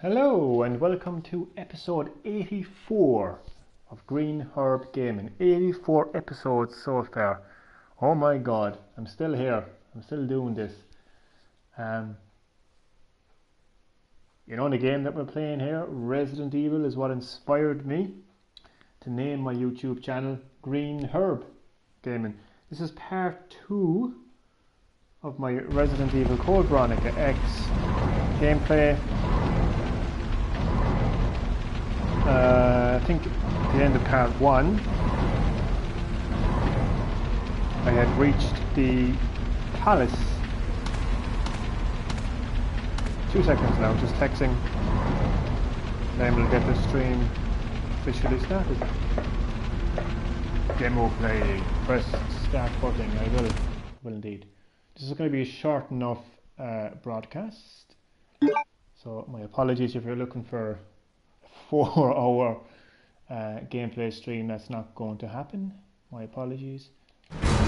Hello and welcome to episode 84 of Green Herb Gaming. 84 episodes so far. Oh my god, I'm still here. I'm still doing this. The game that we're playing here, Resident Evil, is what inspired me to name my YouTube channel Green Herb Gaming. This is part 2 of my Resident Evil Code Veronica X gameplay. I think at the end of part 1 I had reached the palace. 2 seconds now, just texting. Then we'll get the stream officially started. Demo play. Press start button. I will indeed. This is going to be a short enough broadcast. So my apologies if you're looking for 4-hour gameplay stream. That's not going to happen. My apologies.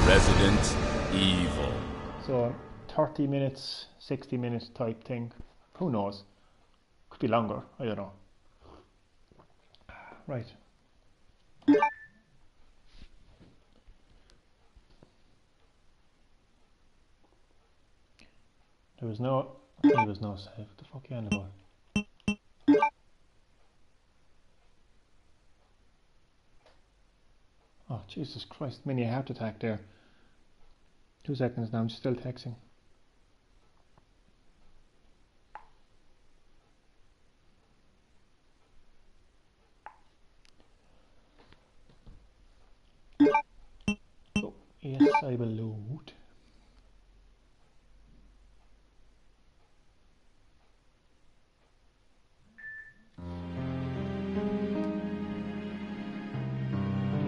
Resident Evil. So 30 minutes, 60 minutes type thing. Who knows? Could be longer. I don't know. Right. He was no save. What the fuck are you on about? Oh, Jesus Christ, mini heart attack there. 2 seconds now, I'm still texting. Oh, yes, I will load.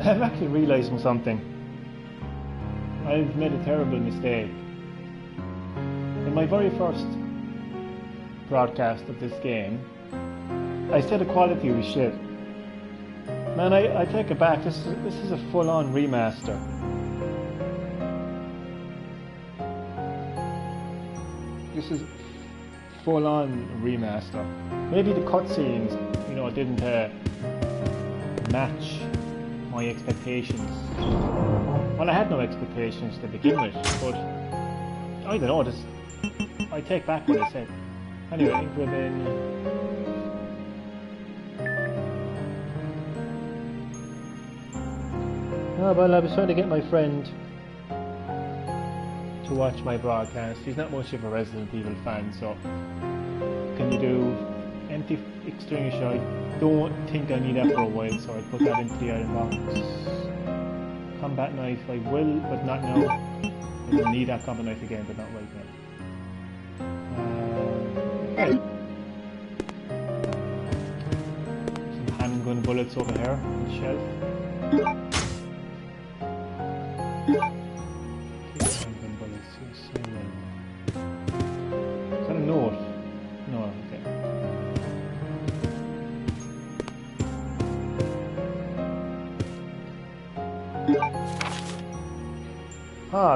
I'm actually realising something. I've made a terrible mistake. In my very first broadcast of this game, I said the quality was shit. Man, I take it back. This is a full-on remaster. This is full-on remaster. Maybe the cutscenes, didn't match my expectations. Well, I had no expectations to begin with, but I don't know, I take back what I said. Anyway, I think we've been... Oh, well, I was trying to get my friend to watch my broadcast. He's not much of a Resident Evil fan, so can you do empty extinguisher? I don't think I need that for a while, so I put that into the iron box. Combat knife, I will, but not now. I will need that combat knife again, but not right now. Okay. Some handgun bullets over here on the shelf. Handgun bullets, yes, is that a note? No, okay.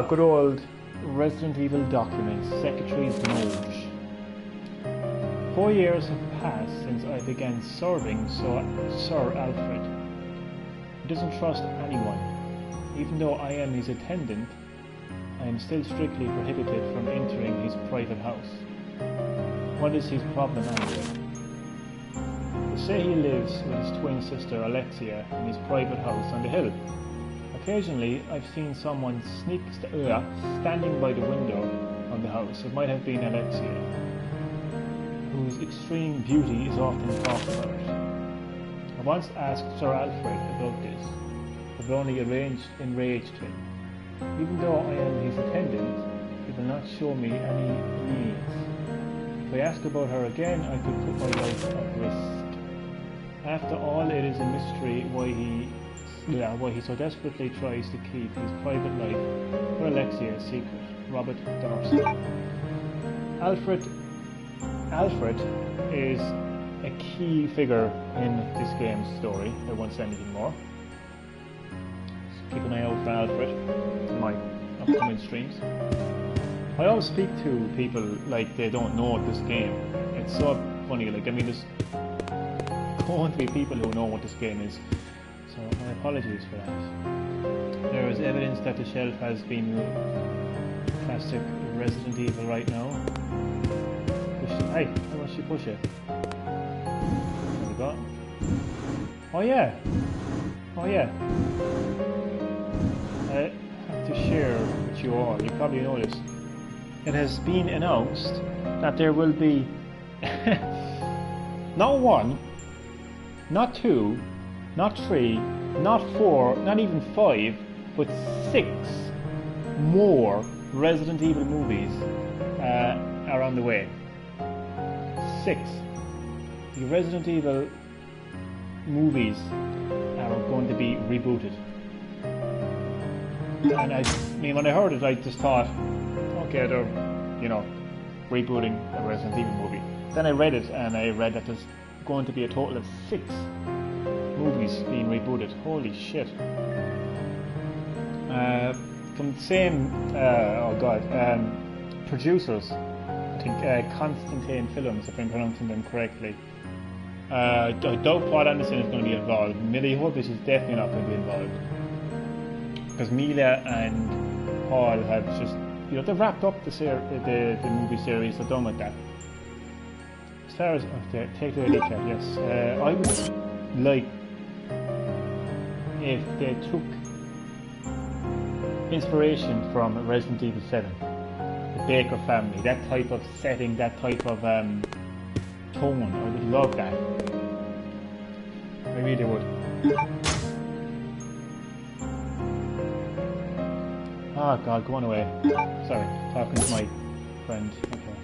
Good old Resident Evil documents, Secretary's Note. 4 years have passed since I began serving Sir Alfred. He doesn't trust anyone. Even though I am his attendant, I am still strictly prohibited from entering his private house. What is his problem anyway? They say he lives with his twin sister Alexia in his private house on the hill. Occasionally, I've seen someone standing by the window of the house. It might have been Alexia, whose extreme beauty is often talked about. I once asked Sir Alfred about this, but only enraged him. Even though I am his attendant, he will not show me any lenience. If I ask about her again, I could put my life at risk. After all, it is a mystery why he so desperately tries to keep his private life for Alexia a secret. Robert Darcy. Alfred is a key figure in this game's story. I won't say anything more. So keep an eye out for Alfred in my upcoming streams. I always speak to people like they don't know this game. It's so funny. Like, I mean, there's going to be people who know what this game is, so my apologies for that. There is evidence that the shelf has been classic Resident Evil right now. Push it. Hey, how much you push it? There we go. Oh yeah. Oh yeah. I have to share with you all. You probably noticed. It has been announced that there will be not one, not two, not three, not four, not even five, but 6 more Resident Evil movies are on the way. 6. The Resident Evil movies are going to be rebooted. And I mean, when I heard it, I just thought, okay, they're, you know, rebooting a Resident Evil movie. Then I read it, and I read that there's going to be a total of 6 movies being rebooted. Holy shit. From the same, producers, I think Constantine Films, if I'm pronouncing them correctly. I doubt Paul Anderson is going to be involved. Millie Hovis is definitely not going to be involved. Because Mila and Paul have just, you know, they've wrapped up the movie series, they're done with that. As far as, take the lady chat, yes. I would like if they took inspiration from Resident Evil 7, the Baker family, that type of setting, that type of tone. I would love that. I really would. Oh god, go on away. Sorry, talking to my friend. Okay.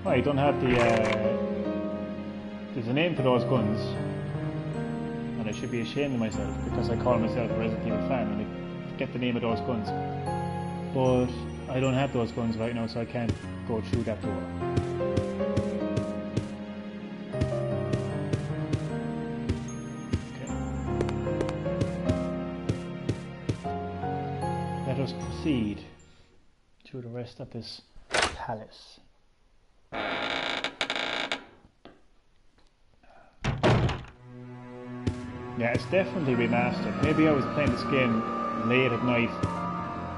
Oh, you don't have the there's a name for those guns. And I should be ashamed of myself because I call myself a Resident Evil fan and I get the name of those guns. But I don't have those guns right now, so I can't go through that door. Okay. Let us proceed to the rest of this palace. Yeah, it's definitely remastered. Maybe I was playing this game late at night.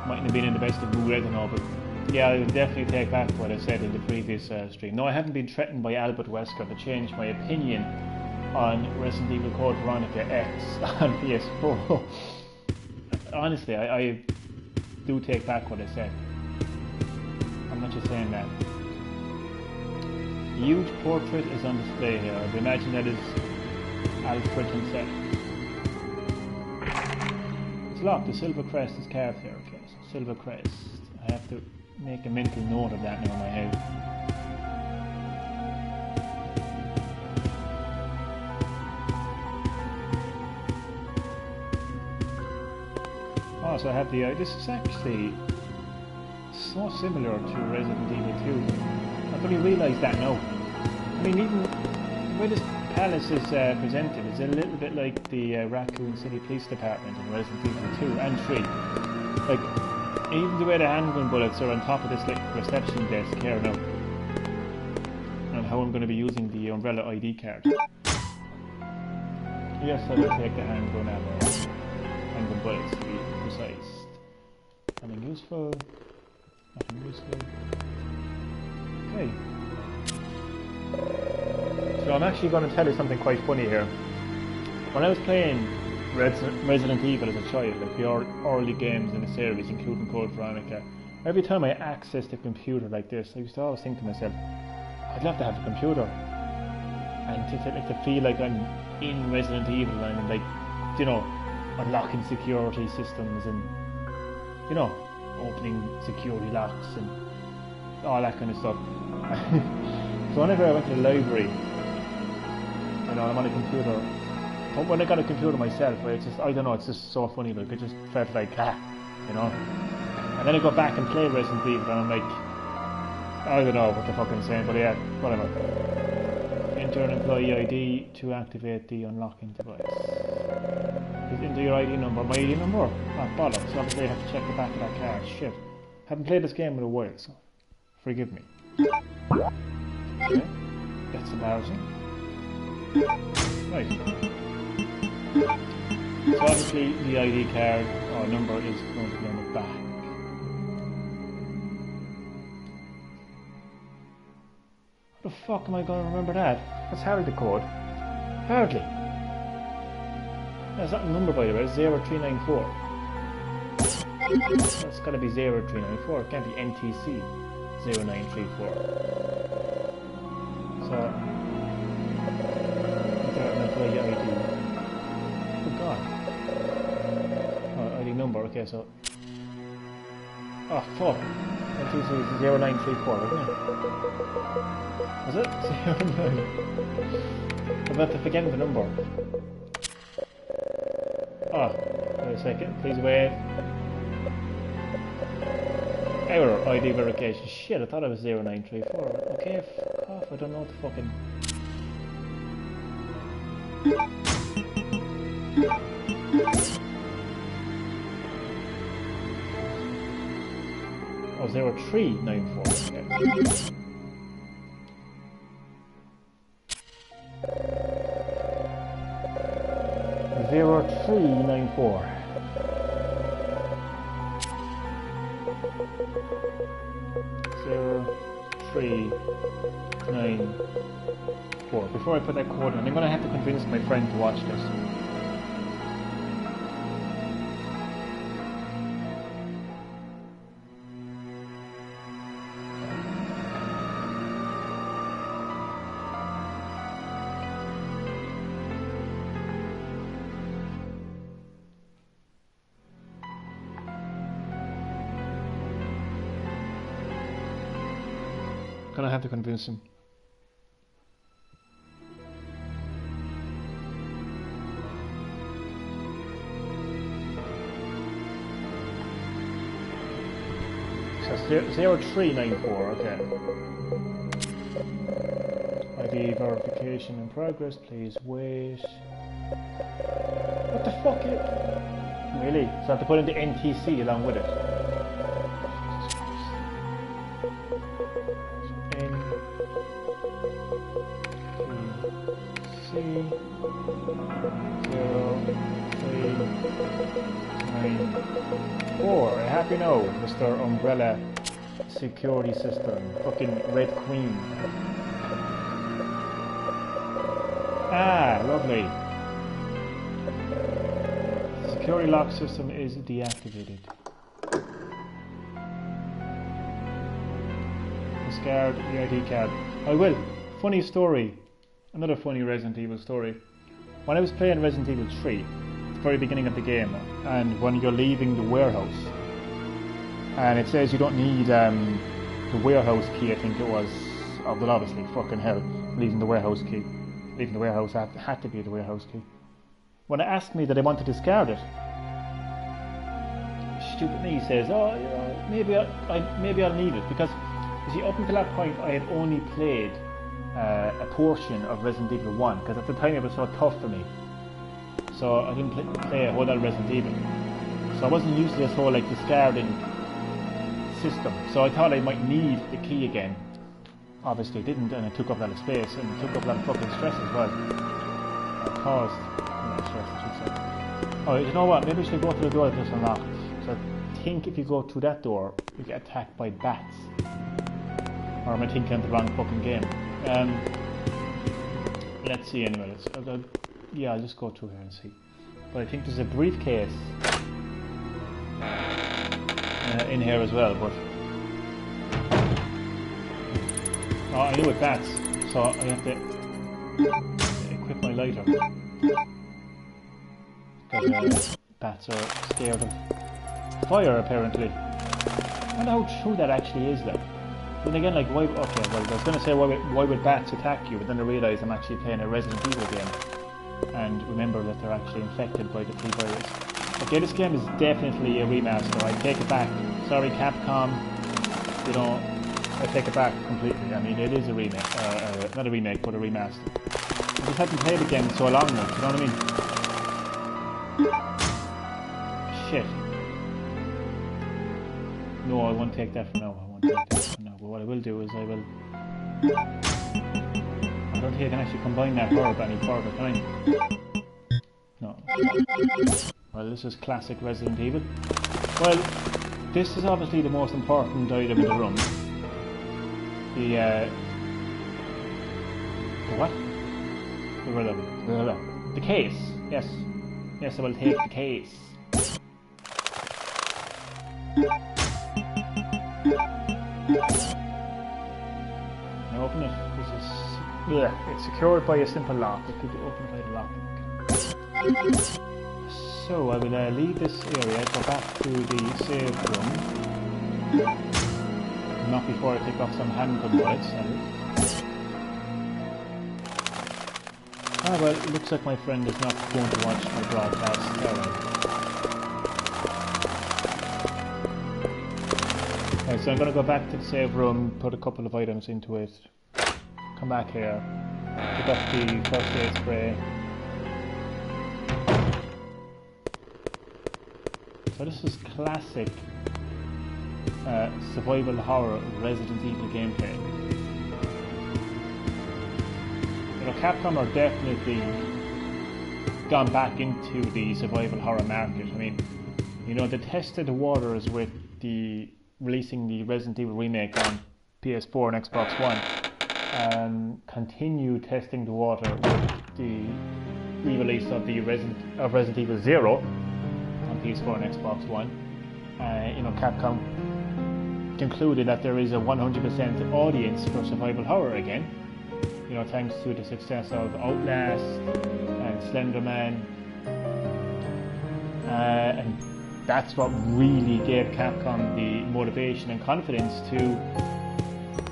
Mightn't have been in the best of mood, I don't know, but yeah, I will definitely take back what I said in the previous stream. No, I haven't been threatened by Albert Wesker to change my opinion on Resident Evil Code Veronica X on PS4. Honestly, I do take back what I said. I'm not just saying that. The huge portrait is on display here. I imagine that is Alfred himself. It's locked. The silver crest is carved here. Okay, so silver crest. I have to make a mental note of that now in my head. Oh, so I have the. This is actually so similar to Resident Evil 2. I've only realised that now. I mean, even the way this palace is presented is a little bit like the Raccoon City Police Department in Resident Evil 2 and 3. Like, even the way the handgun bullets are on top of this like reception desk here now. And how I'm going to be using the Umbrella ID card. Yes, I will take the handgun ammo. Handgun bullets to be precise. Nothing useful. Nothing useful. Okay. So I'm actually going to tell you something quite funny here. When I was playing Resident Evil as a child, like the early games in the series, including Code Veronica, every time I accessed a computer like this, I used to always think to myself, I'd love to have a computer. And to feel like I'm in Resident Evil and I'm like, you know, unlocking security systems and, you know, opening security locks and all that kind of stuff. So whenever I went to the library, you know, I'm on a computer. When I got a computer myself, it's just, I don't know, it's just so funny, like, it just felt like, you know. And then I go back and play Resident Evil and I'm like, I don't know what the fuck I'm saying, but yeah, whatever. Enter an employee ID to activate the unlocking device. Just enter your ID number. My ID number? Ah, bollocks. Obviously I have to check the back of that card. Shit. Haven't played this game in a while, so forgive me. Okay. That's embarrassing. Right. So obviously the ID card or number is going to be on the back. How the fuck am I going to remember that? That's hardly the code. Hardly. That's not a number by the way, it's 0394. It's got to be 0394, it can't be NTC 0934. So, that's my ID. Oh god. Oh, ID number, okay, so. Oh fuck. NTC is 0934, isn't it? Was it? 09. I'm about to forget the number. Oh, wait a second, please wait. Error, ID verification. Shit, I thought it was 0934. Okay, fuck off, I don't know what the fucking... Oh, 0394. Okay. 0394. 0394. Before I put that code in, I'm going to have to convince my friend to watch this. Gonna have to convince him. So 0394, okay. ID verification in progress, please wait. What the fuck is... Really? So I have to put in the NTC along with it. Or a happy no, Mr. Umbrella Security System, fucking Red Queen. Ah, lovely. The security lock system is deactivated. Discard the ID card. I will. Funny story. Another funny Resident Evil story. When I was playing Resident Evil 3, at the very beginning of the game, and when you're leaving the warehouse, and it says you don't need the warehouse key, I think it was, oh, but obviously, fucking hell, leaving the warehouse key. Leaving the warehouse had to be the warehouse key. When it asked me that I want to discard it, stupid me says, oh, you know, maybe I'll need it, because, you see, up until that point, I had only played a portion of Resident Evil 1, because at the time it was so tough for me. So I didn't play a whole lot of Resident Evil. So I wasn't used to this whole like discarding system. So I thought I might need the key again. Obviously it didn't, and it took up a lot of space, and it took up a lot of fucking stress as well. It caused a lot of stress, I should say. Oh, you know what, maybe we should go to the door that's unlocked. So I think if you go through that door, you get attacked by bats. Or am I thinking of the wrong fucking game? Let's see anyway. Yeah, I'll just go through here and see. But I think there's a briefcase in here as well, but... Oh, I knew it bats, so I have to equip my lighter. Because bats are scared of fire, apparently. I wonder how true that actually is, though. Then again, like, why... Okay, well, I was going to say, why would bats attack you? But then I realised I'm actually playing a Resident Evil game. And remember that they're actually infected by the T-virus. Okay, this game is definitely a remaster. I take it back. Sorry, Capcom. You know, I take it back completely. I mean, it is a remake. Not a remake, but a remaster. I just haven't played the game so long now. You know what I mean? Shit. No, I won't take that for now. I won't take that for now. But what I will do is I will don't think I can actually combine that verb any further, can I? No. Well, this is classic Resident Evil. Well, this is obviously the most important item in the room. The what? The case. Yes. Yes, I will take the case. Now open it. This is... yeah, it's secured by a simple lock. It could be opened by the lock. So I will leave this area, go back to the save room. Not before I pick up some handgun bullets. Ah well, it looks like my friend is not going to watch my broadcast. Right, so I'm going to go back to the save room, put a couple of items into it, come back here, pick up the first aid spray. So this is classic survival horror Resident Evil gameplay. You know, Capcom are definitely gone back into the survival horror market. I mean, you know, they tested the waters with releasing the Resident Evil remake on PS4 and Xbox One, and continue testing the water with the re-release of the Resident Evil 0 on PS4 and Xbox One. You know, Capcom concluded that there is a 100% audience for survival horror again. You know, thanks to the success of Outlast and Slender Man, and that's what really gave Capcom the motivation and confidence to,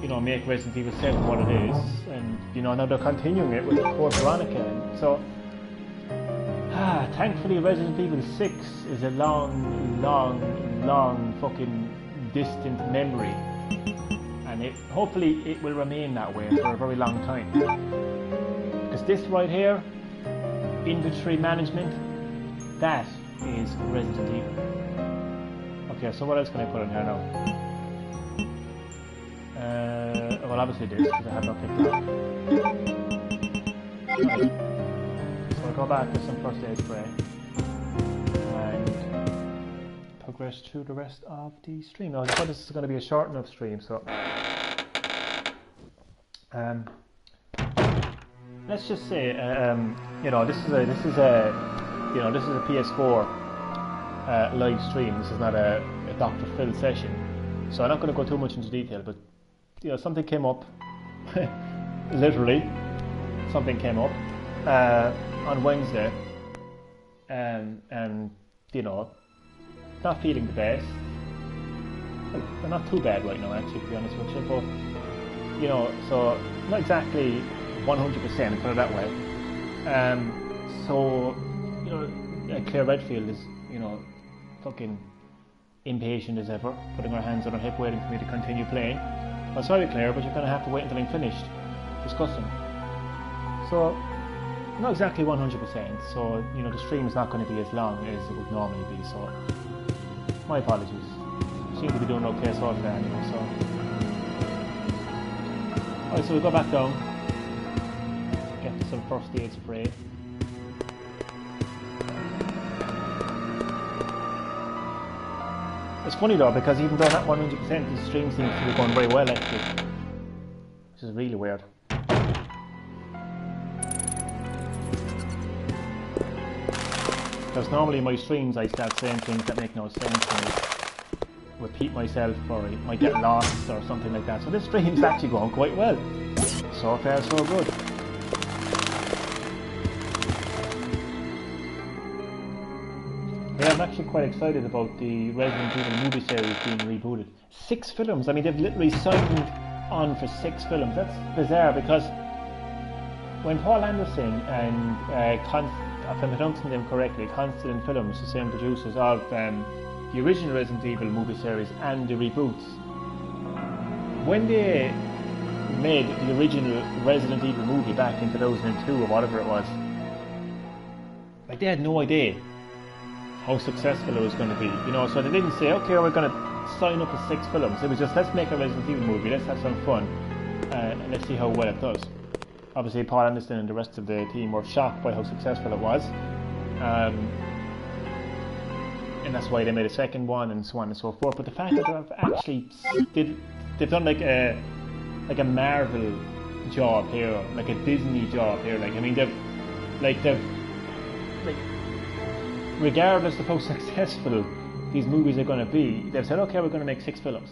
you know, make Resident Evil 7 what it is. And you know, now they're continuing it with, of course, Veronica. And so, thankfully, Resident Evil 6 is a long fucking distant memory. And hopefully it will remain that way for a very long time. Because this right here, inventory management, that is Resident Evil. Okay, so what else can I put in here now? Well, obviously this, because I have not picked it up. Right. So I'll go back to some first aid spray and progress through the rest of the stream. Now, I thought this is going to be a short enough stream, so let's just say, you know, this is a PS4 live stream. This is not a Dr. Phil session, so I'm not going to go too much into detail. But you know, something came up, literally, something came up on Wednesday, and you know, not feeling the best. Well, I'm not too bad right now, actually, to be honest with you, but you know, so not exactly 100%, put it that way. So, you know, Claire Redfield is, you know, fucking impatient as ever, putting her hands on her hip, waiting for me to continue playing. Well, sorry, Claire, but you're going to have to wait until I'm finished discussing. So, not exactly 100%, so, you know, the stream is not going to be as long as it would normally be, so my apologies. Seem to be doing okay so far anyway, so. Alright, so we'll go back down, get some first aid spray. It's funny though, because even though not 100%, the stream seems to be going very well actually, which is really weird. Because normally my streams I start saying things that make no sense and I repeat myself, or I might get lost or something like that. So this stream's actually going quite well. So far so good. Yeah, I'm actually quite excited about the Resident Evil movie series being rebooted. 6 films, I mean they've literally signed on for 6 films. That's bizarre, because when Paul Anderson and if I'm pronouncing them correctly, Constellation Films, the same producers of the original Resident Evil movie series and the reboots, when they made the original Resident Evil movie back in 2002 or whatever it was, like they had no idea how successful it was going to be, you know, so they didn't say, okay, we're going to sign up for 6 films. It was just, let's make a Resident Evil movie, let's have some fun, and let's see how well it does. obviously Paul Anderson and the rest of the team were shocked by how successful it was. And that's why they made a second one and so on and so forth. But the fact that they've actually they've done like a Marvel job here, like a Disney job here. Like I mean they've regardless of how successful these movies are going to be, they've said, okay, we're going to make 6 films.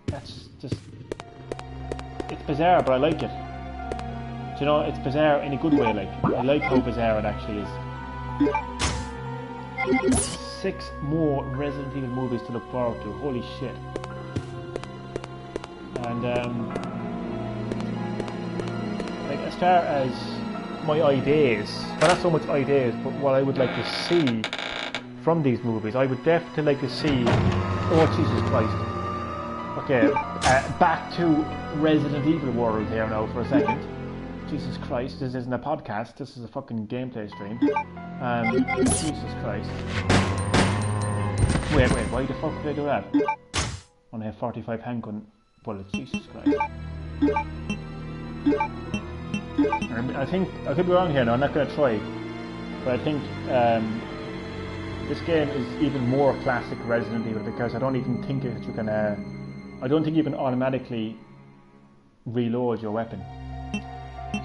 That's just, it's bizarre, but I like it. Do you know, it's bizarre in a good way. Like I like how bizarre it actually is. 6 more Resident Evil movies to look forward to. Holy shit. And like as far as my ideas, well, not so much ideas, but what I would like to see from these movies, I would definitely like to see, oh Jesus Christ, okay, back to Resident Evil world here now for a second. Jesus Christ, this isn't a podcast, this is a fucking gameplay stream. Jesus Christ. Wait, why the fuck did I do that? Only have 45 handgun bullets, Jesus Christ. I think, I could be wrong here now, I'm not going to try, but I think this game is even more classic Resident Evil because I don't even think that you can, I don't think you can automatically reload your weapon.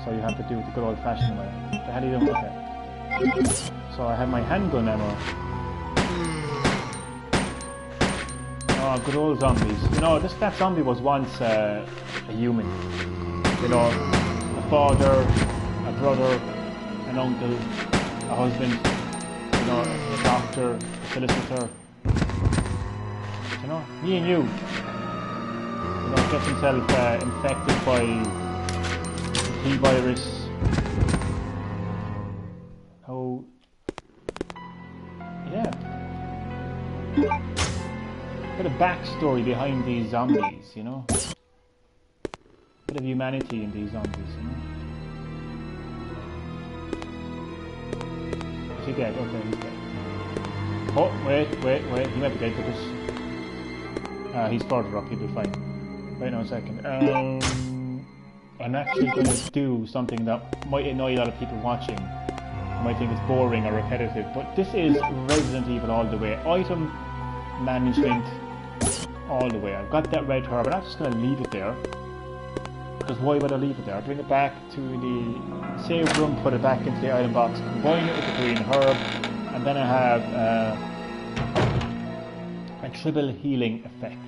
So you have to do it the good old fashioned way. What the hell are you doing? Okay. So I have my handgun ammo. Oh, good old zombies. You know, that zombie was once a human. You know, a father, a brother, an uncle, a husband, you know, a doctor, a solicitor. You know, me and you. You know, gets himself infected by the T-virus. Oh, yeah. Bit of backstory behind these zombies, you know. Bit of humanity in these zombies, you know. Is he dead? Okay, he's dead. Oh, wait, he might be dead because he's further up, he'll be fine. Wait now a second. I'm actually going to do something that might annoy a lot of people watching. You might think it's boring or repetitive, but this is Resident Evil all the way. Item management all the way. I've got that red herb, I'm not just going to leave it there. Because why would I leave it there? I'll bring it back to the save room, put it back into the item box, combine it with the green herb, and then I have a triple healing effect.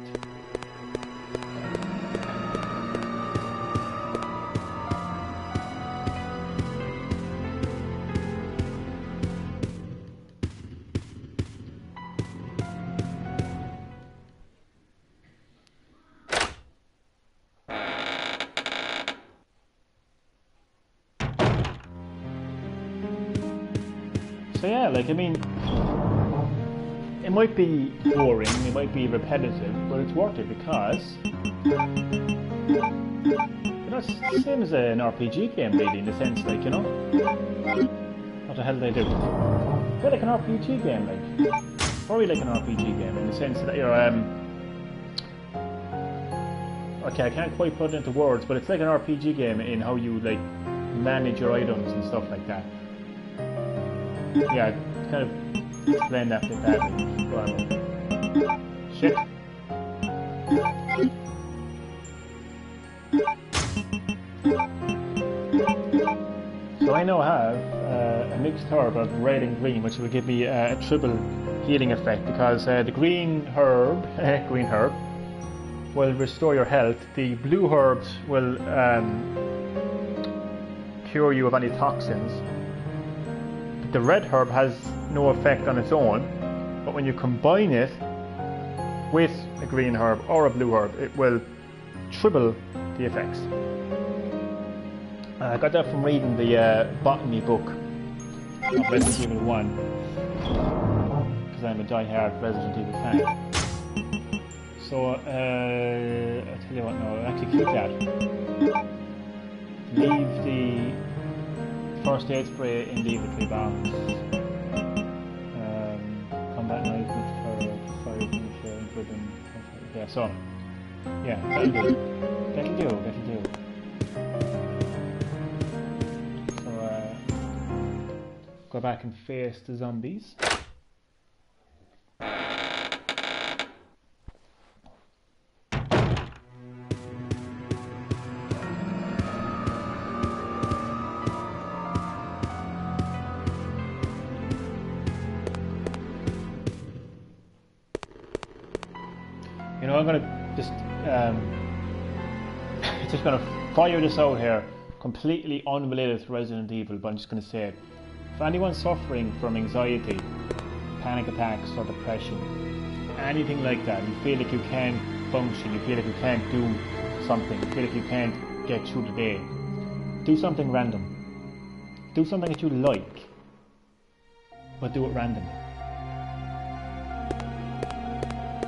So yeah, like I mean, it might be boring, it might be repetitive, but it's worth it because you know, it's the same as an RPG game really in the sense, like, you know, what the hell do they do? They're like an RPG game, like, probably like an RPG game in the sense that you're okay, I can't quite put it into words, but it's like an RPG game in how you like manage your items and stuff like that. Yeah, I kind of explained that a bit badly. Well, shit. So I now have a mixed herb of red and green, which will give me a triple healing effect because the green herb, will restore your health. The blue herbs will cure you of any toxins. The red herb has no effect on its own, but when you combine it with a green herb or a blue herb, it will triple the effects. I got that from reading the botany book of Resident Evil 1, because I'm a die-hard Resident Evil fan. So, I'll tell you what, no, I'll actually keep that. Leave the first aid spray in the inventory box. Combat knife, fire finisher, ribbon. Yeah, so yeah, that'll do. Go back and face the zombies. You know, I'm gonna just just gonna fire this out here, completely unrelated to Resident Evil, but I'm just gonna say it. For anyone suffering from anxiety, panic attacks or depression, anything like that, you feel like you can't function, you feel like you can't do something, you feel like you can't get through the day, do something random. Do something that you like, but do it randomly.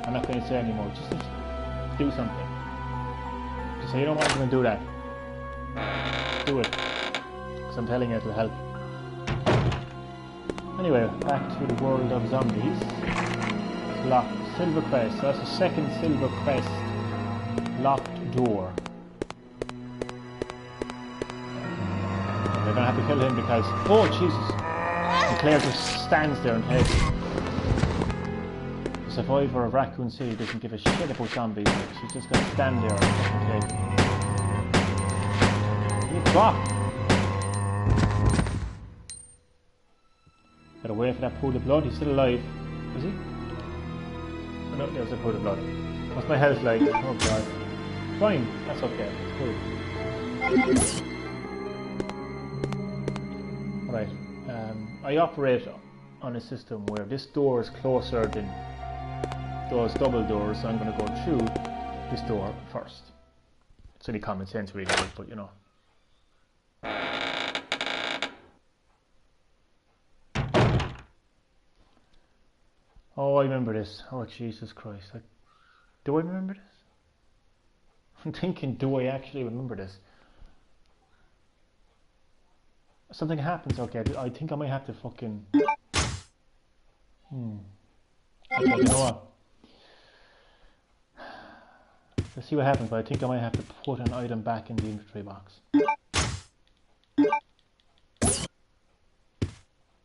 I'm not going to say anymore, just do something. Just say, you know what, I'm going to do that. Do it. Because I'm telling you it'll help. Anyway, back to the world of zombies. It's locked. Silver Crest. So that's the second Silver Crest locked door. They're going to have to kill him because... Oh, Jesus! And Claire just stands there and takes it. The survivor of Raccoon City doesn't give a shit about zombies. She's just going to stand there and take it. You drop! Gotta wait for that pool of blood. He's still alive. Is he? Oh no, there's a pool of blood. What's my health like? Oh god. Fine, that's okay. It's cool. Right. I operate on a system where this door is closer than those double doors, so I'm going to go through this door first. It's only common sense really, but you know. Oh, I remember this. Oh, Jesus Christ. Do I remember this? I'm thinking, do I actually remember this? Something happens, okay. I think I might have to fucking... Okay, you know what? Let's see what happens, but I think I might have to put an item back in the inventory box.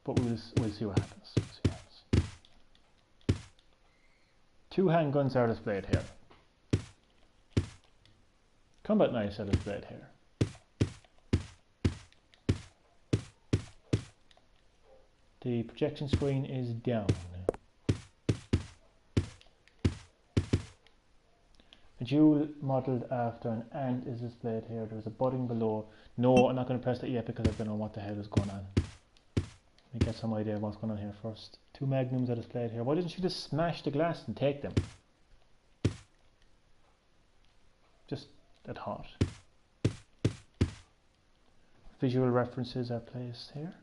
But we'll see what happens. Two handguns are displayed here. Combat knives are displayed here. The projection screen is down. A jewel modelled after an ant is displayed here. There's a budding below. No, I'm not going to press that yet because I don't know what the hell is going on. Let me get some idea of what's going on here first. Two magnums are displayed here. Why didn't you just smash the glass and take them? Just that hot. Visual references are placed here.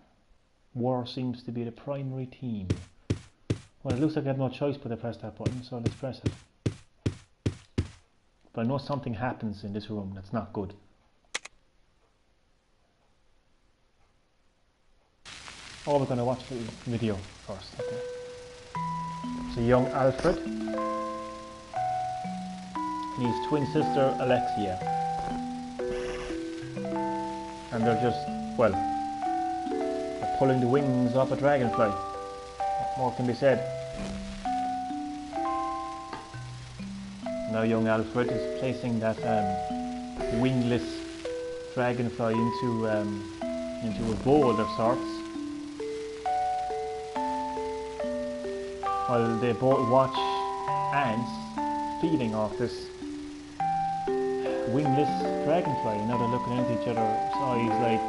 War seems to be the primary theme. Well, it looks like I have no choice but to press that button, so let's press it. But I know something happens in this room that's not good. Oh, we're going to watch the video first. Okay. So young Alfred and his twin sister Alexia. And they're just, well, pulling the wings off a dragonfly. What more can be said? Now young Alfred is placing that wingless dragonfly into a bowl of sorts, while they both watch ants feeding off this wingless dragonfly. Now they're looking into each other's eyes like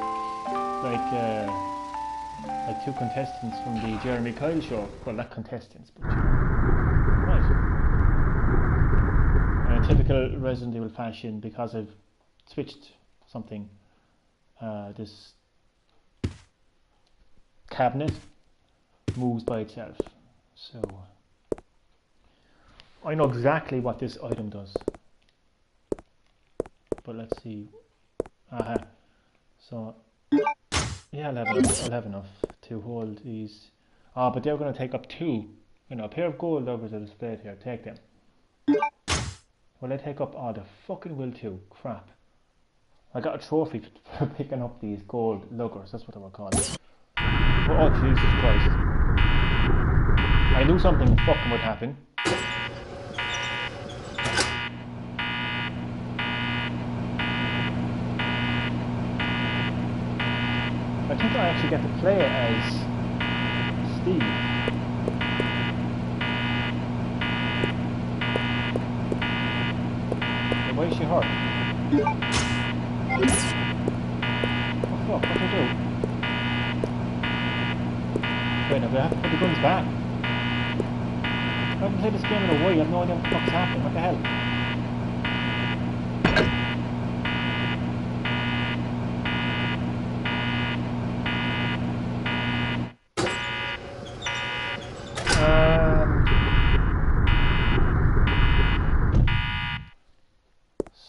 two contestants from the Jeremy Kyle show. Well, not contestants, but right. In typical Resident Evil fashion, because I've switched something, this cabinet moves by itself. So I know exactly what this item does. But let's see. Aha. So yeah, I'll have enough to hold these. Ah, but they're going to take up two. You know, a pair of gold lovers are displayed here. Take them. Will they take up? Oh, they fucking will too. Crap. I got a trophy for picking up these gold luggers. That's what they were called. Oh, Jesus Christ. I knew something fucking would happen. I think I actually get to play as Steve. Hey, why is she hurt? Oh fuck, what do I do? Wait, no, do I have to put the guns back? I haven't played this game in a while, I have no idea what the fuck's happening, what the hell?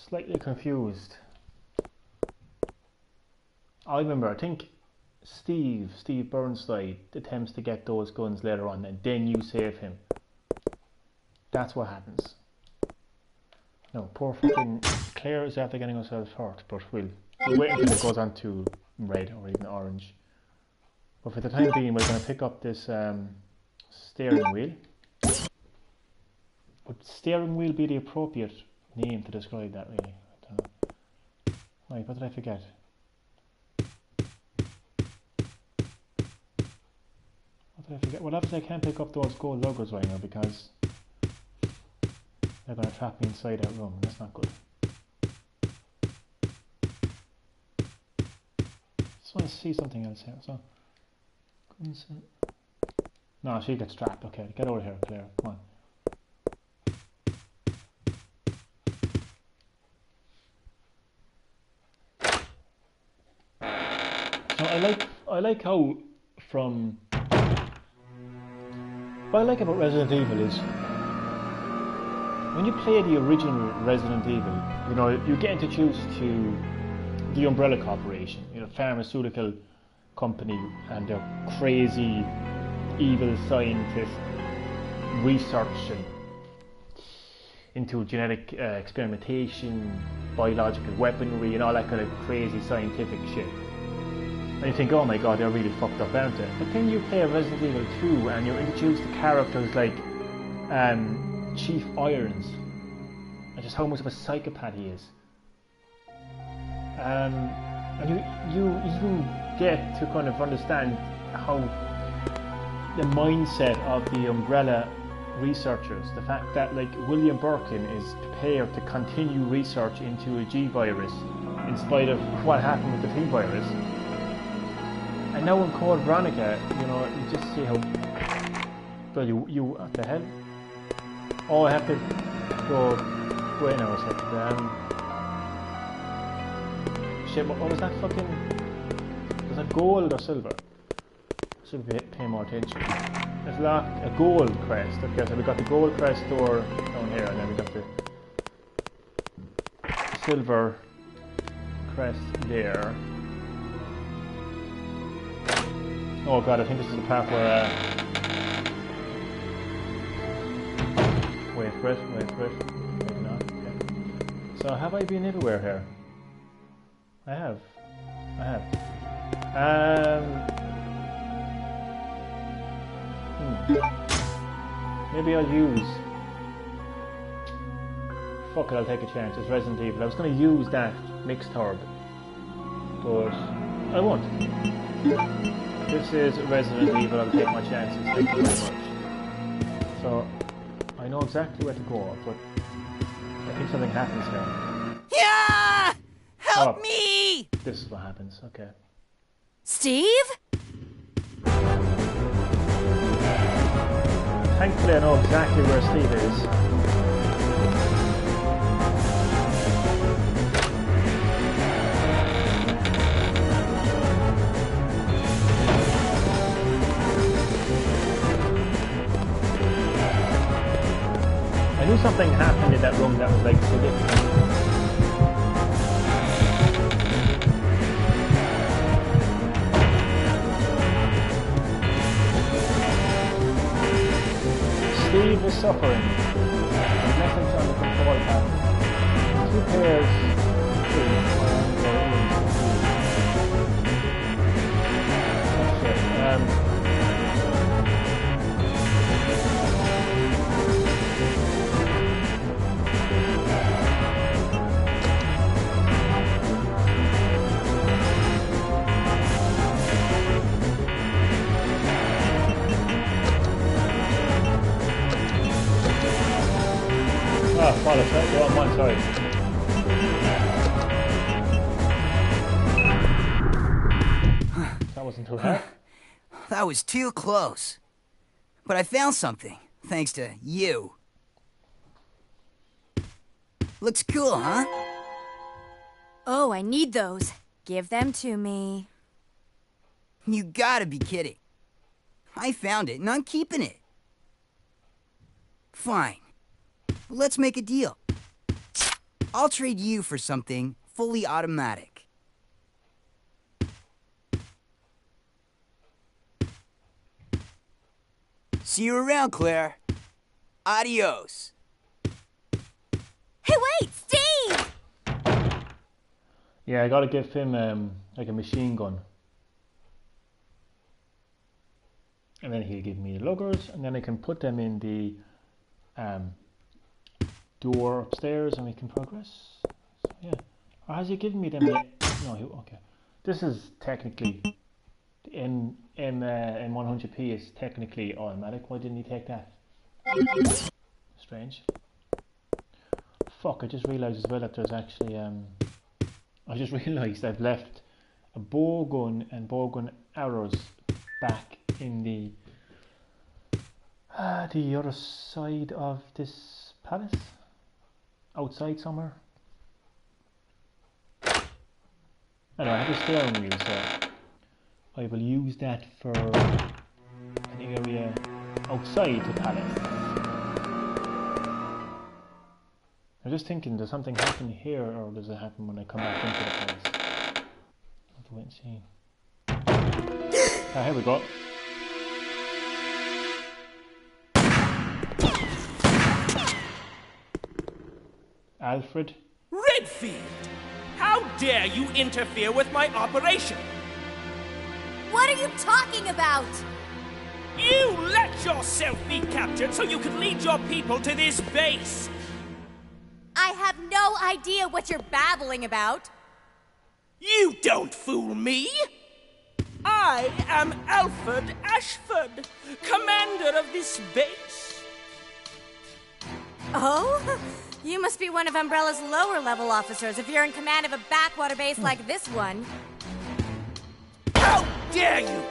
Slightly confused. I remember, I think Steve Burnside attempts to get those guns later on and then you save him. That's what happens. No, poor fucking Claire is after getting herself hurt, but we'll wait until it goes on to red or even orange. But for the time being, we're going to pick up this steering wheel. Would steering wheel be the appropriate name to describe that, really? I don't know. Right, what did I forget? What happens if I can't pick up those gold logos right now because they're going to trap me inside that room, and that's not good. Just want to see something else here. So, no, she gets trapped. Okay, get over here, Claire. Come on. So I like how from. What I like about Resident Evil is when you play the original Resident Evil, you know, you get introduced to the Umbrella Corporation, you know, pharmaceutical company, and their crazy, evil scientists researching into genetic experimentation, biological weaponry, and all that kind of crazy scientific shit. And you think, oh my god, they're really fucked up, aren't they? But then you play Resident Evil 2 and you're introduced to characters like Chief Irons, and just how much of a psychopath he is. And you get to kind of understand how the mindset of the Umbrella researchers, the fact that like William Birkin is prepared to continue research into a G virus in spite of what happened with the T virus. And now in Code Veronica, you know, you just see how. Well, you what the hell? Oh, I have to go. Wait, no, a second. Shit, what was that fucking? Was that gold or silver? Should be paying more attention. It's locked a gold crest. Okay, so we got the gold crest door down here, and then we got the silver crest there. Oh god, I think this is the part where wait for it. Maybe not. Okay. So have I been everywhere here? I have. Maybe I'll use. Fuck it, I'll take a chance. It's Resident Evil. I was going to use that mixed herb, but I won't. This is Resident Evil, I'll take my chances, thank you very much. So, I know exactly where to go, but I think something happens here. Yeah! Help me! This is what happens, okay. Steve? Thankfully I know exactly where Steve is. I knew something happened in that room that was like significant. Steve is suffering. The message on the control panel. 2 pairs. Follow, go on one side. That wasn't too hard. That was too close. But I found something, thanks to you. Looks cool, huh? Oh, I need those. Give them to me. You gotta be kidding. I found it and I'm keeping it. Fine. Let's make a deal. I'll trade you for something fully automatic. See you around, Claire. Adios. Hey, wait, Steve! Yeah, I gotta give him like a machine gun. And then he'll give me the luggers, and then I can put them in the door upstairs and we can progress. So, yeah. Or has he given me them? No, okay. This is technically in M100p is technically automatic. Why didn't he take that? Strange. Fuck, I just realised as well that there's actually I just realised I've left a bow gun and bow gun arrows back in the other side of this palace. Outside somewhere. Anyway, I have a steering wheel, so I will use that for an area outside the palace. I'm just thinking, does something happen here, or does it happen when I come back into the palace? I'll have to wait and see. Here we go. Alfred? Redfield! How dare you interfere with my operation? What are you talking about? You let yourself be captured so you could lead your people to this base! I have no idea what you're babbling about. You don't fool me! I am Alfred Ashford, commander of this base. Oh? You must be one of Umbrella's lower-level officers if you're in command of a backwater base like this one. How dare you!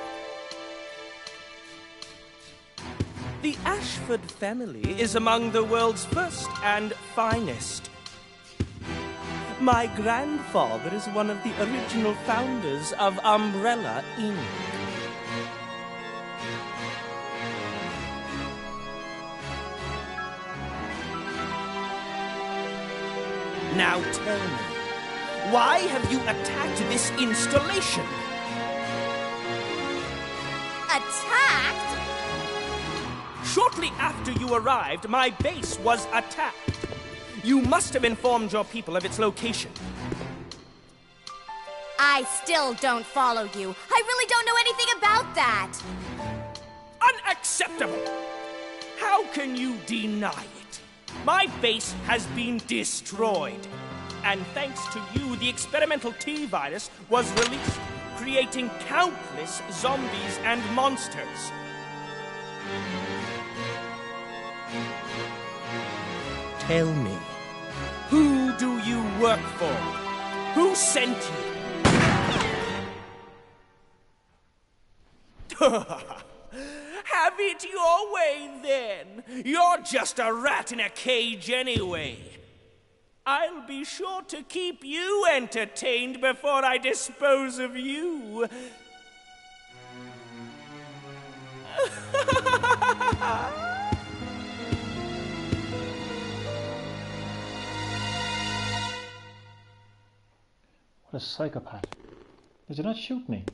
The Ashford family is among the world's first and finest. My grandfather is one of the original founders of Umbrella, Inc. Now tell me, why have you attacked this installation? Attacked? Shortly after you arrived, my base was attacked. You must have informed your people of its location. I still don't follow you. I really don't know anything about that. Unacceptable! How can you deny it? My base has been destroyed. And thanks to you, the experimental T-virus was released, creating countless zombies and monsters. Tell me, who do you work for? Who sent you? Have it your way, then. You're just a rat in a cage anyway. I'll be sure to keep you entertained before I dispose of you. What a psychopath. Did you not shoot me?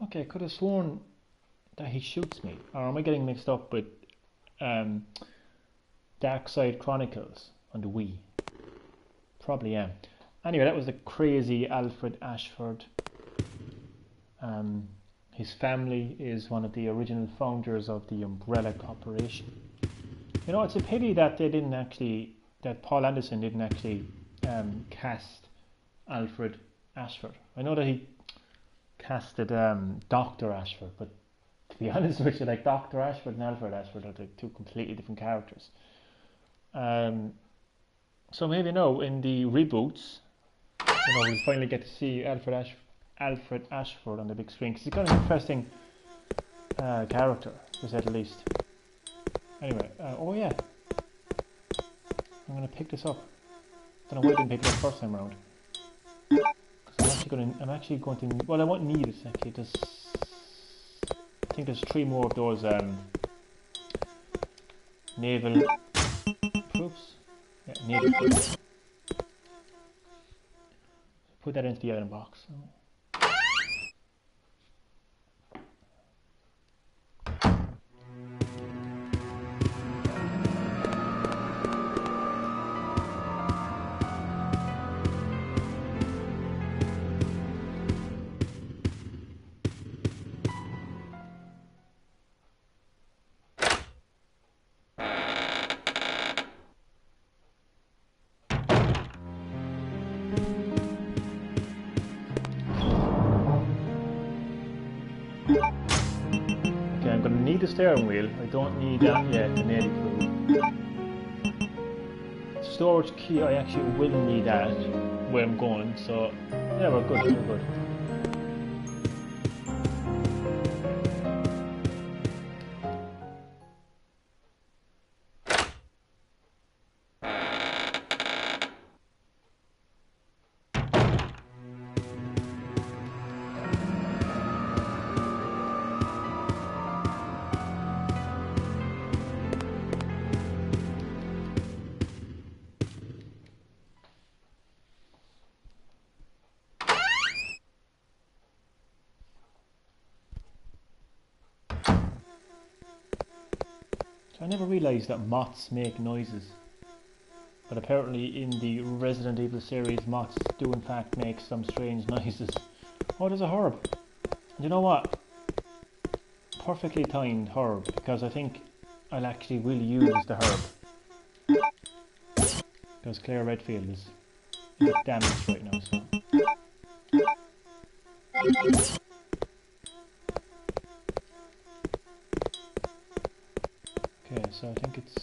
Okay, I could have sworn that he shoots me. Or am I getting mixed up with Dark Side Chronicles on the Wii? Probably am. Anyway, that was the crazy Alfred Ashford. His family is one of the original founders of the Umbrella Corporation. You know, it's a pity that that Paul Anderson didn't actually cast Alfred Ashford. I know that he casted Dr. Ashford, but to be honest with you, like Dr. Ashford and Alfred Ashford are like two completely different characters. So maybe no, in the reboots, you know, we'll finally get to see Alfred Ashford on the big screen, because he's got an interesting character, to say the least. Anyway, oh yeah, I'm gonna pick this up. Don't know why I didn't pick it up first time around. Because I'm actually going to. Well, I won't need it actually. I think there's 3 more of those naval troops. Yeah, naval troops. Put that into the iron box. The steering wheel. I don't need that yet to make it through. Storage key, I actually will need that where I'm going, so yeah, we're good, we're good. I never realised that moths make noises, but apparently in the Resident Evil series moths do in fact make some strange noises. Oh, there's a herb. And you know what? Perfectly timed herb, because I think I'll actually will use the herb. Because Claire Redfield is a bit damaged right now, so... Okay, so I think it's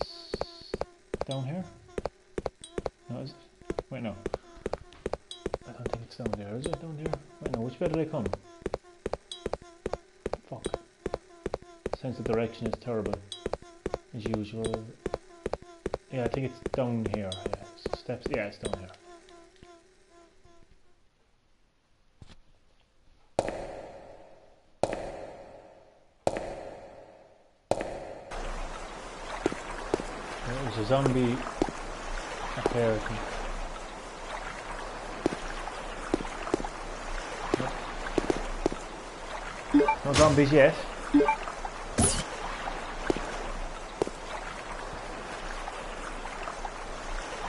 down here? No, is it? Wait, no. I don't think it's down there, is it? Down here? Wait, no, which way did I come? Fuck. Sense of direction is terrible, as usual. Yeah, I think it's down here. Yeah, steps. Yeah, it's down here. There's a zombie up there, I think. Nope. No zombies yet.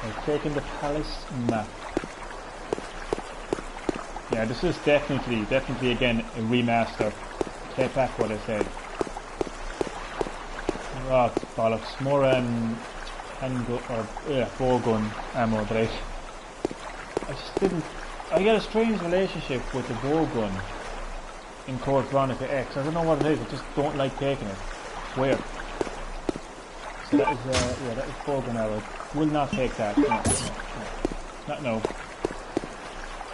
I've taken the palace map. Yeah, this is definitely again a remaster. Take back what I said. Oh, bollocks. More bow gun ammo that I just didn't. I get a strange relationship with the bow gun in Code Veronica X. I don't know what it is. I just don't like taking it. It's weird. So that is yeah, that is bow gun ammo. Will not take that. No. Not no.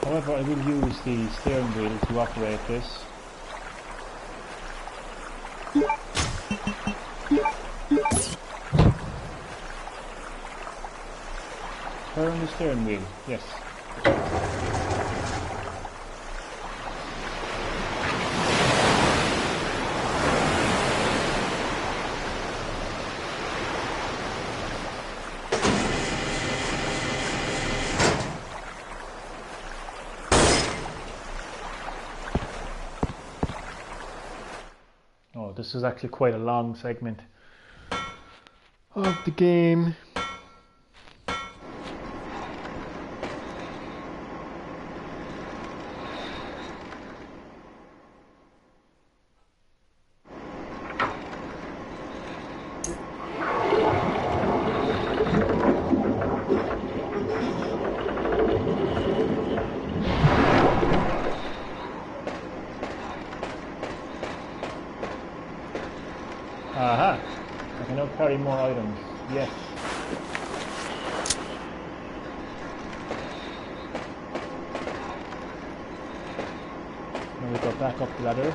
However, I will use the steering wheel to operate this. Turn the steering wheel, yes. Oh, this is actually quite a long segment of the game. carry more items. Yes. Now we go back up the ladder.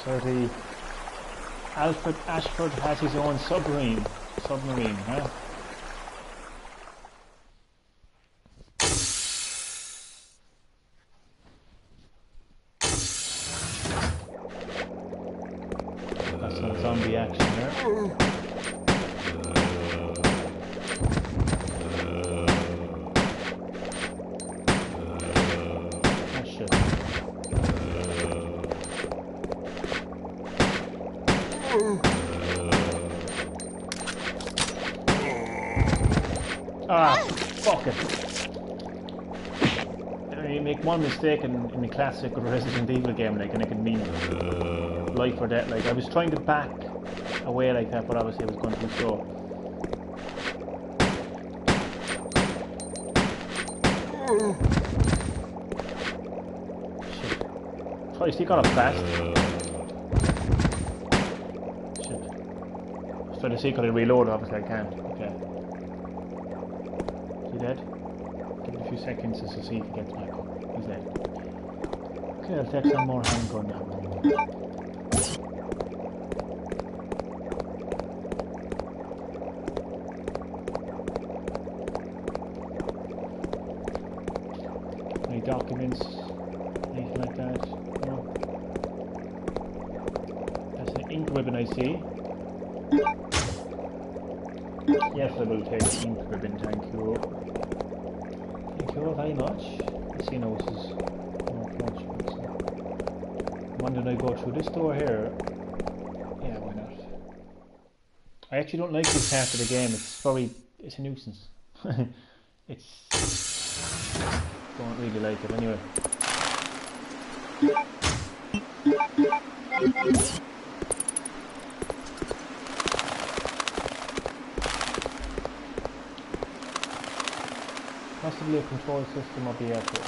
So the Alfred Ashford has his own submarine, huh? That's some zombie action there. Ah, shit. Ah, fuck it. You make one mistake in the classic Resident Evil game, like, and it can mean life or death. Like, I was trying to back away like that, but obviously I was going too slow. Shit. Christ, he got up fast. Shit. I was trying to see, could I reload? Obviously I can't. Okay. Is he dead? Give it a few seconds just to see if he gets back up. He's dead. Okay, I'll take some more handgun ammo. Any documents? Anything like that? No. That's an ink ribbon I see. Yes, I will take the ink ribbon, thank you. Thank you very much. I see no, this is no approach. When did I go through this door here? Yeah, why not? I actually don't like this part of the game. It's a nuisance. Don't really like it anyway. Possibly a control system of the airport.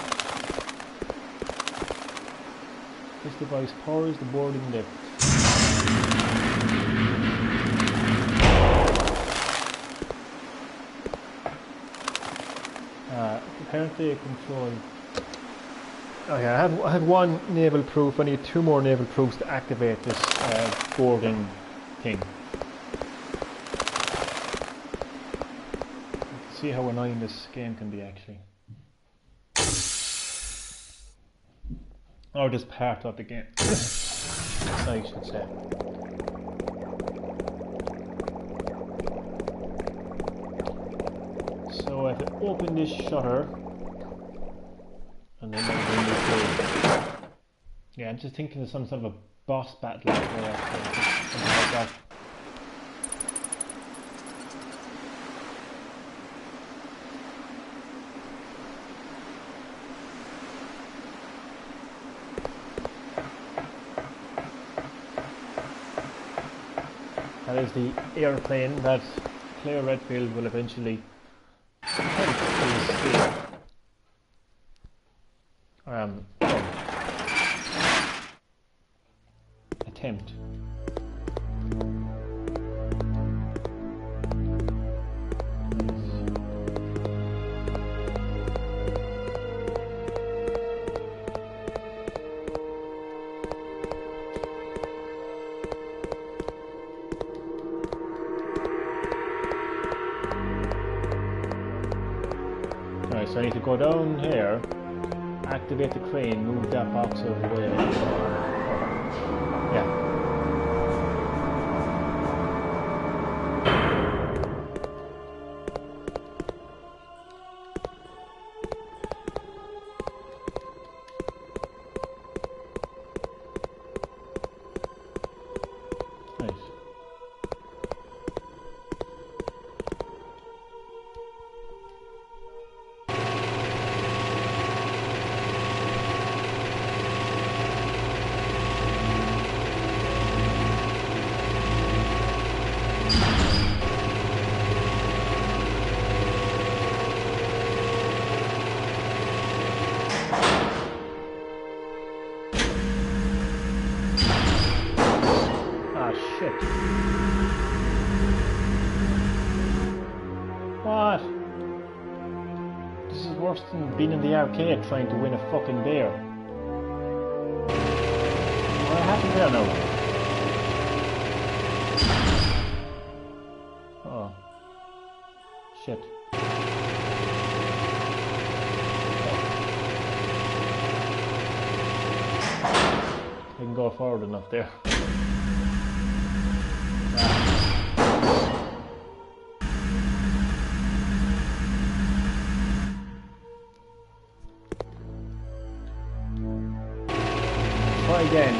This device powers the boarding lift. Apparently a control. Oh yeah, I had one naval proof. I need 2 more naval proofs to activate this boarding thing. See how annoying this game can be, actually. Or this part of the game, I should say. So I have to open this shutter, and then the window closes. Yeah, I'm just thinking of some sort of a boss battle out there, actually, something like that. That is the airplane that Claire Redfield will eventually attempt. Alright, so I need to go down here, activate the crane, move that box out of the way. Yeah. Nice. worse than being in the arcade trying to win a fucking beer. What happened there now? Oh. Shit. I can go forward enough there. Try again.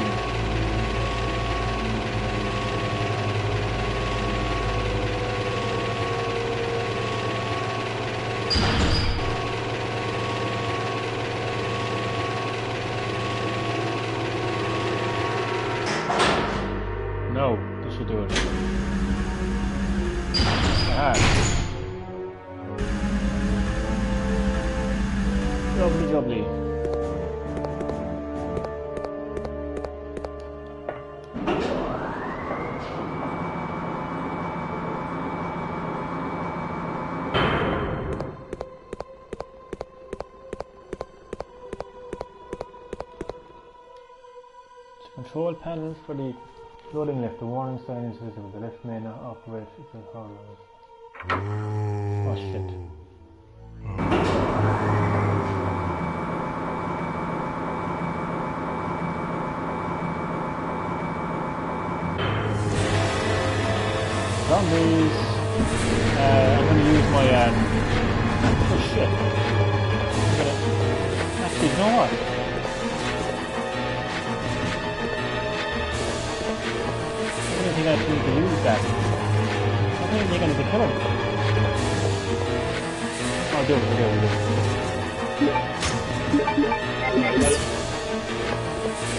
No, this should do it. Ah. Lovely jubbly. Control panel for the loading lift. The warning sign is visible. The lift may not operate if it's hard. Oh shit. Zombies. I'm going to use my oh shit. Actually, you know what? I don't think I need to use that. I don't think I need to kill him. I'll do it.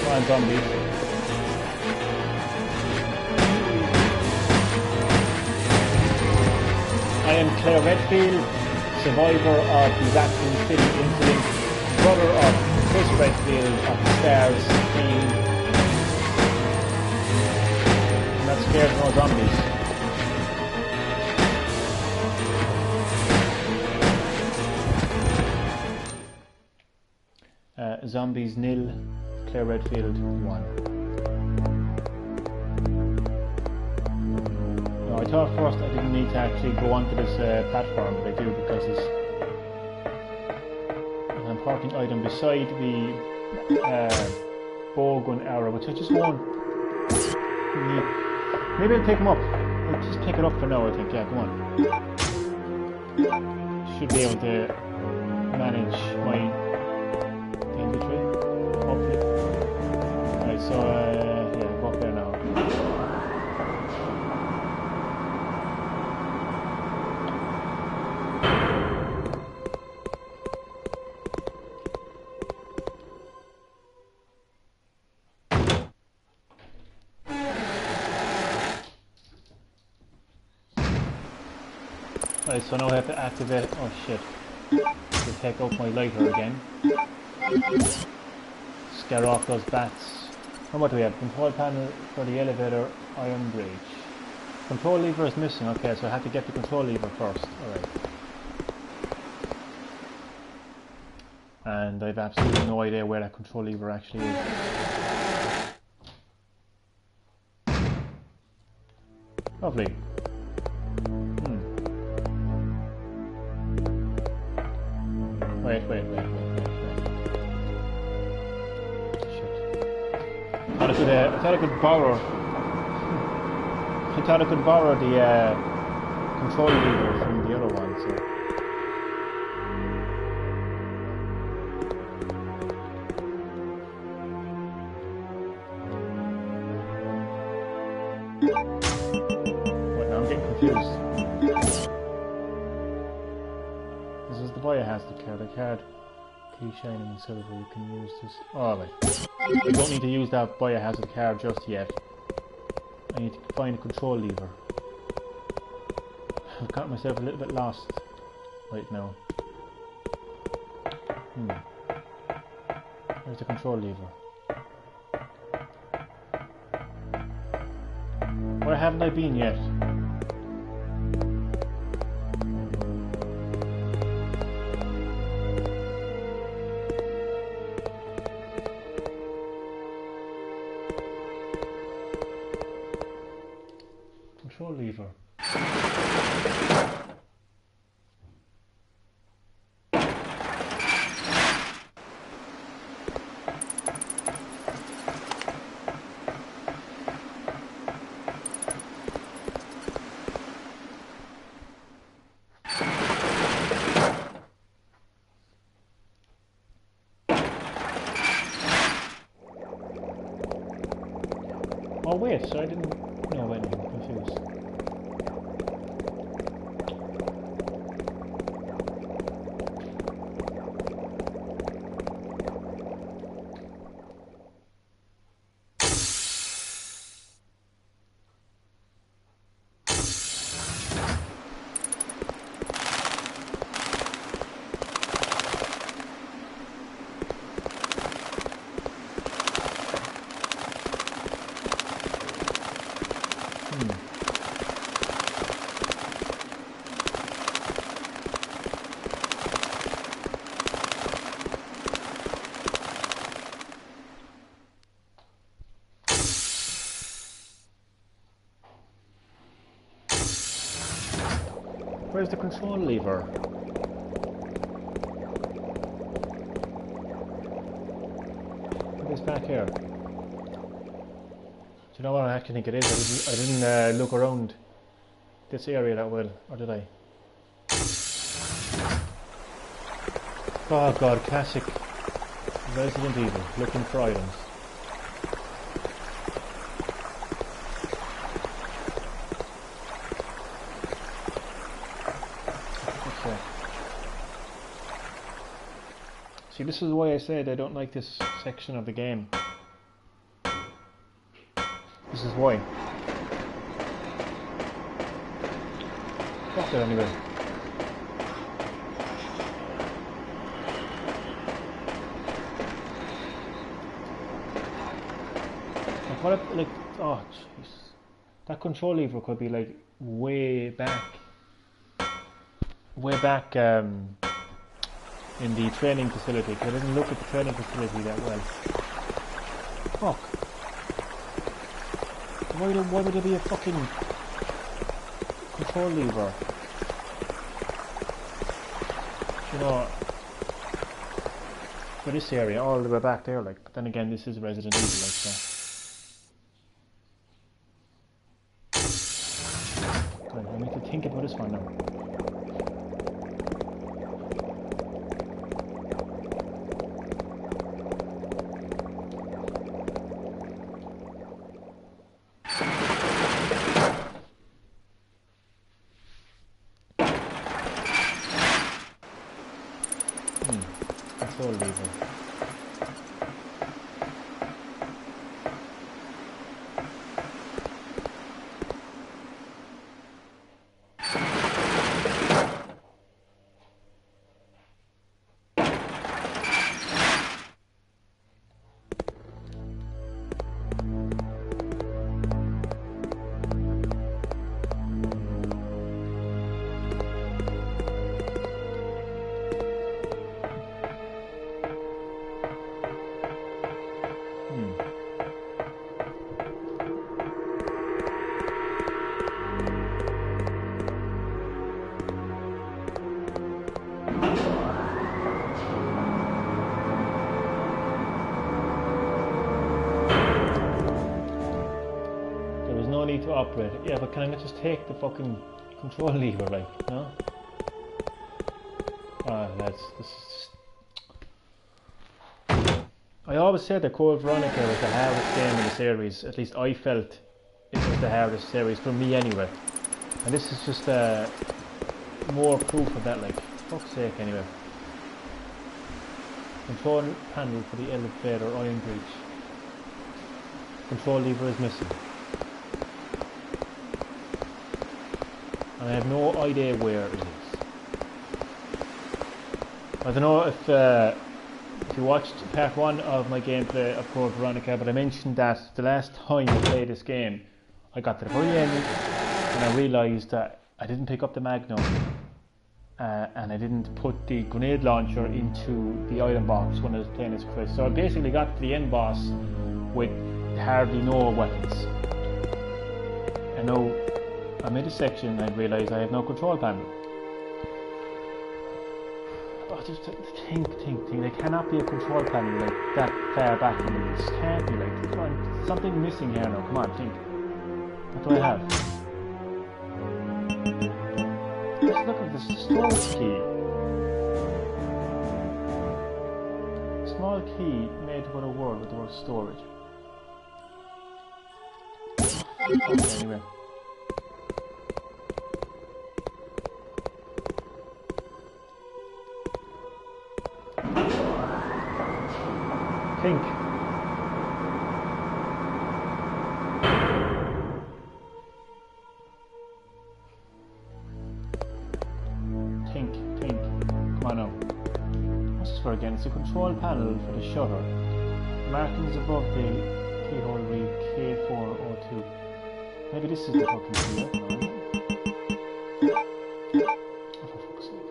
Come on, zombies. I am Claire Redfield, survivor of the Raccoon City incident, brother of Chris Redfield of the Stars team. Not scared of no zombies. Zombies nil, Claire Redfield 1. No, I thought first I didn't need to actually go onto this platform, but I do because it's an important item beside the bow gun arrow, which I just won't need. Maybe I'll pick them up. I'll just pick it up for now, I think. Yeah, come on. Should be able to manage my inventory, hopefully. Alright, so, yeah, go up there now. Right, so now I have to activate. Oh shit. To take out my lighter again. Scare off those bats. And what do we have? Control panel for the elevator, iron bridge. Control lever is missing. Okay, so I have to get the control lever first. Alright. And I've absolutely no idea where that control lever actually is. Lovely. Wait. Shit. I thought I could borrow. I thought I could borrow the control lever from the other one. So. Wait, now I'm getting confused. This is the biohazard card. The card, key shining in silver. You can use this. Oh, wait. I don't need to use that biohazard card just yet. I need to find a control lever. I've got myself a little bit lost right now. Where's the control lever? Where haven't I been yet? wait, so I didn't know anything. I'm confused. Where's the control lever? It is back here. Do you know what I actually think it is? I didn't look around this area that well, or did I? Oh god, classic Resident Evil, looking for items. See, this is why I said I don't like this section of the game. This is why. Fuck it anyway. Like what if, like, oh jeez. That control lever could be like way back in the training facility, because I didn't look at the training facility that well. Fuck. Why would there be a fucking control lever? You know, for this area, all the way back there, like, but then again, this is Resident Evil, like that. Right, I need to think about this one now. Control lever. To operate it. Yeah, but can I not just take the fucking control lever, like, no? Ah, lads, this is just... I always said that Code Veronica was the hardest game in the series. At least I felt it was the hardest series, for me anyway. And this is just more proof of that, like, fuck's sake anyway. Control panel for the elevator iron breach. Control lever is missing. And I have no idea where it is. I don't know if you watched part 1 of my gameplay of Code Veronica, but I mentioned that the last time I played this game, I got to the very end and I realised that I didn't pick up the Magnum and I didn't put the grenade launcher into the item box when I was playing as Chris. So I basically got to the end boss with hardly no weapons. And now I'm in a section and I realise I have no control panel. Oh, just think. There cannot be a control panel like that far back from it. This can't be like, come on, something missing here now. Come on, think. What do I have? Let's look at this storage key. Small key made with a word with the word storage. Okay, anyway. Think. Think. Come on now. What's this for again? It's a control panel for the shutter. Markings above the keyhole read K402. Maybe this is the fucking key. Oh, for fuck's sake.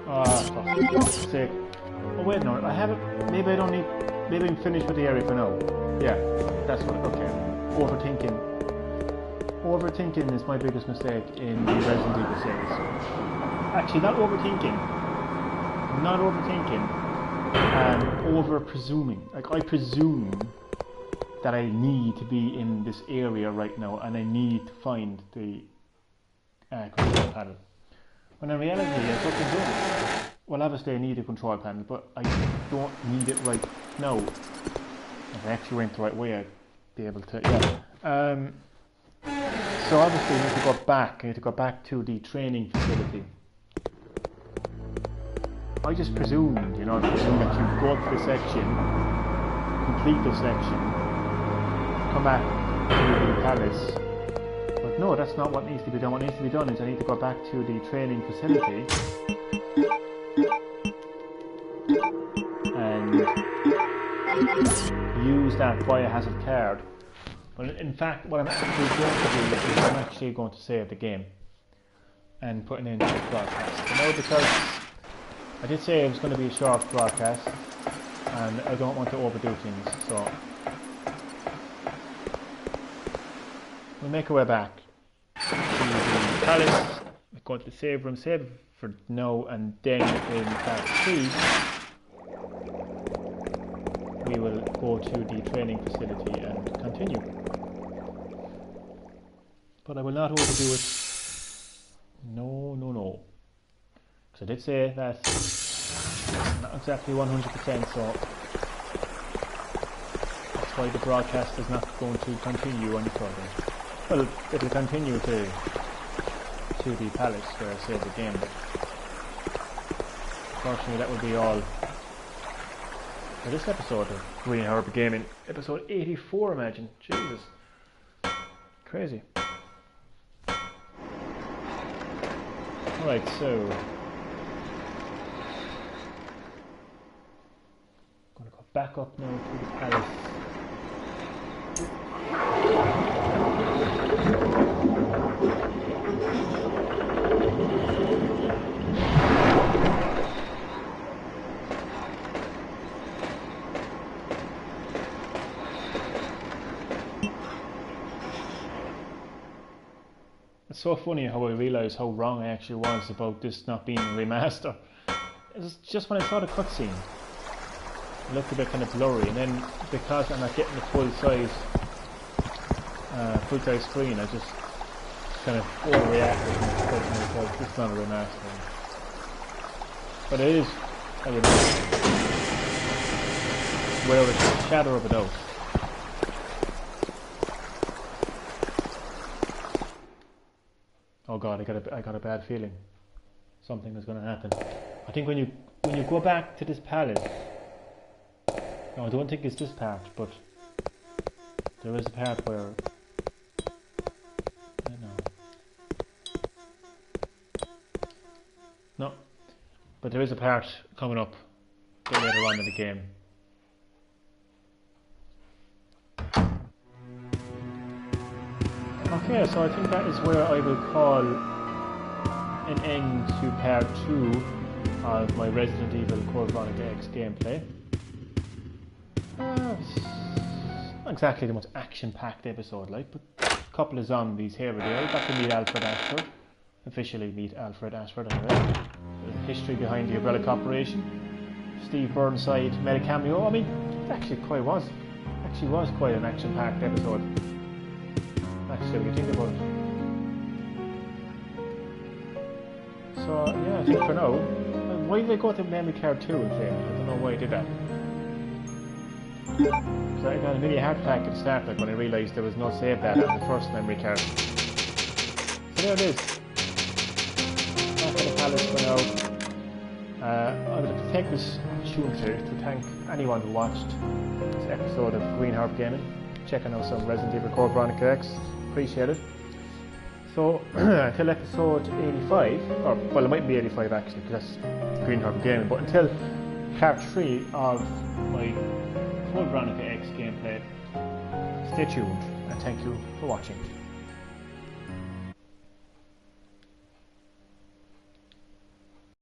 For fuck's sake. Oh wait, no, I haven't. Maybe I don't need. Maybe I'm finished with the area for now. Yeah, that's what. Okay. Overthinking. Overthinking is my biggest mistake in the Resident Evil series. Actually, not overthinking. Not overthinking. Over presuming. Like, I presume that I need to be in this area right now and I need to find the control panel. When in reality, I fucking don't. Well, obviously I need a control panel, but I don't need it right now. If I actually went the right way, I'd be able to, yeah. So obviously I need to go back. I need to go back to the training facility. I just presumed, you know, that you go to the section, complete the section, come back to the palace. But no, that's not what needs to be done. What needs to be done is I need to go back to the training facility and use that biohazard card. But in fact, what I'm actually going to do is I'm actually going to save the game and put it in the broadcast. You know, because I did say it was going to be a short broadcast and I don't want to overdo things, so we'll make our way back to the palace. We'll go to the save room, save for now, and then in part 3 we will go to the training facility and continue. But I will not overdo it. No. Because I did say that not exactly 100%, so that's why the broadcast is not going to continue any further. Well, it'll continue to the palace where I save the game, but unfortunately that will be all for this episode of Green Herb Gaming. Episode 84, imagine. Jesus. Crazy. Alright, so I'm going to go back up now to the palace. It's so funny how I realised how wrong I actually was about this not being a remaster. It was just when I saw the cutscene, it looked a bit kind of blurry, and then because I'm not getting the full size screen, I just kind of overreacted and said to myself, this is not a remaster. But it is a remaster, without a shadow of a doubt. Oh god, I got a bad feeling. Something is going to happen. I think when you go back to this palace, no, I don't think it's this part, but there is a part where I don't know. No, but there is a part coming up a bit later on in the game. Okay, so I think that is where I will call an end to part 2 of my Resident Evil Veronica X gameplay. Not exactly the most action-packed episode, like, but a couple of zombies here and there. I got to meet Alfred Ashford. Officially meet Alfred Ashford anyway. The history behind the Umbrella Corporation. Steve Burnside made a cameo. I mean, it actually was quite an action-packed episode. Actually, we can think about it. So, yeah, I think for now, why did they go to memory card 2 in fact? I don't know why I did that. So I got a mini heart attack at the start, like when I realised there was no save data on the first memory card. So there it is. Back at the palace for now. I would like to take this opportunity to thank anyone who watched this episode of Green Harp Gaming, checking out some Resident Evil Code Veronica X. Appreciate it. So, until episode 85, or, well, it might be 85 actually, because that's Green Harp Gaming, but until part 3 of my Code Veronica X gameplay, stay tuned, and thank you for watching.